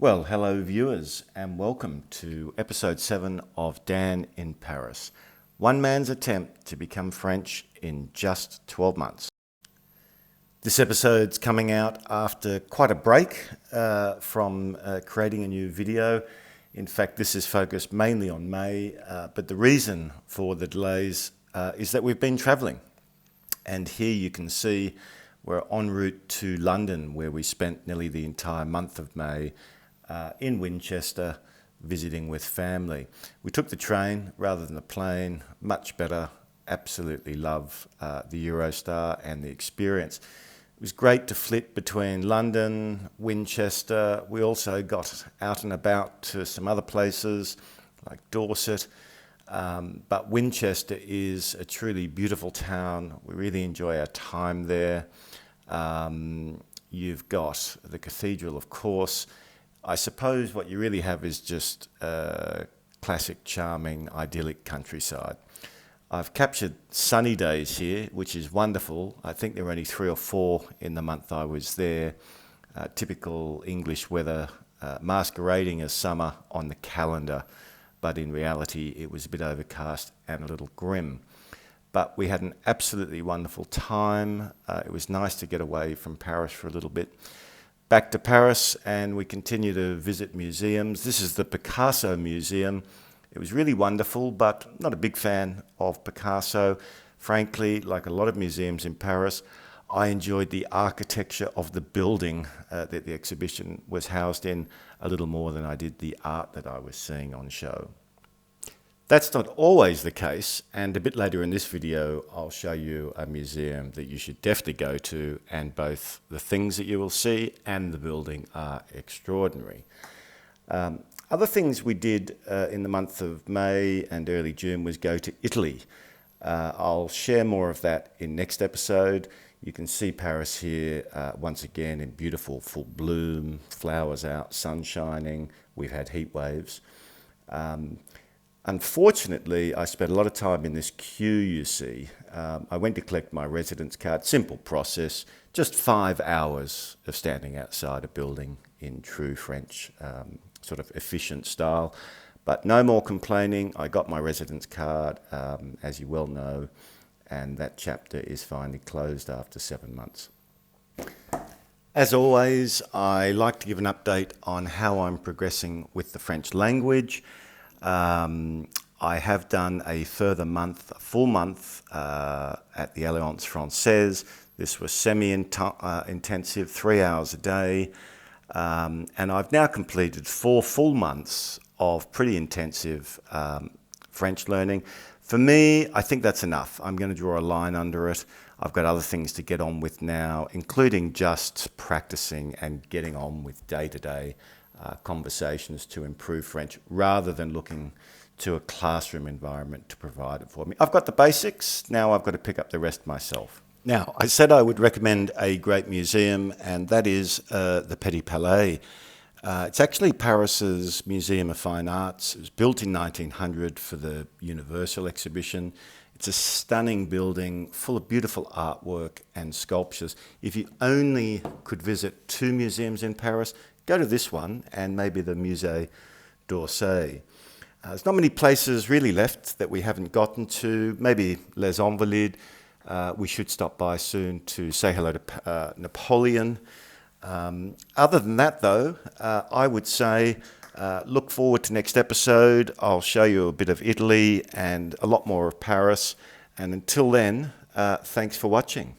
Well, hello viewers and welcome to episode 7 of Dan in Paris. One man's attempt to become French in just 12 months. This episode's coming out after quite a break from creating a new video. In fact, this is focused mainly on May, but the reason for the delays is that we've been travelling. And here you can see we're en route to London, where we spent nearly the entire month of May in Winchester, visiting with family. We took the train rather than the plane, much better. Absolutely love the Eurostar and the experience. It was great to flit between London, Winchester. We also got out and about to some other places like Dorset. But Winchester is a truly beautiful town. We really enjoy our time there. You've got the cathedral, of course. I suppose what you really have is just classic, charming, idyllic countryside. I've captured sunny days here, which is wonderful. I think there were only 3 or 4 in the month I was there. Typical English weather, masquerading as summer on the calendar, but in reality it was a bit overcast and a little grim. But we had an absolutely wonderful time. It was nice to get away from Paris for a little bit. Back to Paris, and we continue to visit museums. This is the Picasso Museum. It was really wonderful, but not a big fan of Picasso. Frankly, like a lot of museums in Paris, I enjoyed the architecture of the building that the exhibition was housed in a little more than I did the art that I was seeing on show. That's not always the case, and a bit later in this video I'll show you a museum that you should definitely go to, and both the things that you will see and the building are extraordinary. Other things we did in the month of May and early June was go to Italy. I'll share more of that in next episode. You can see Paris here once again in beautiful full bloom, flowers out, sun shining. We've had heat waves. Unfortunately, I spent a lot of time in this queue you see. I went to collect my residence card, simple process, just 5 hours of standing outside a building in true French sort of efficient style. But no more complaining. I got my residence card, as you well know, and that chapter is finally closed after 7 months. As always, I like to give an update on how I'm progressing with the French language. I have done a further month, a full month at the Alliance Française. This was semi-intensive, 3 hours a day. And I've now completed 4 full months of pretty intensive French learning. For me, I think that's enough. I'm going to draw a line under it. I've got other things to get on with now, including just practicing and getting on with day-to-day conversations to improve French, rather than looking to a classroom environment to provide it for me. I've got the basics, now I've got to pick up the rest myself. Now, I said I would recommend a great museum, and that is the Petit Palais. It's actually Paris's Museum of Fine Arts. It was built in 1900 for the Universal exhibition. It's a stunning building full of beautiful artwork and sculptures. If you only could visit 2 museums in Paris, go to this one and maybe the Musée d'Orsay. There's not many places really left that we haven't gotten to. Maybe Les Invalides. We should stop by soon to say hello to Napoleon. Other than that, though, I would say look forward to next episode. I'll show you a bit of Italy and a lot more of Paris. And until then, thanks for watching.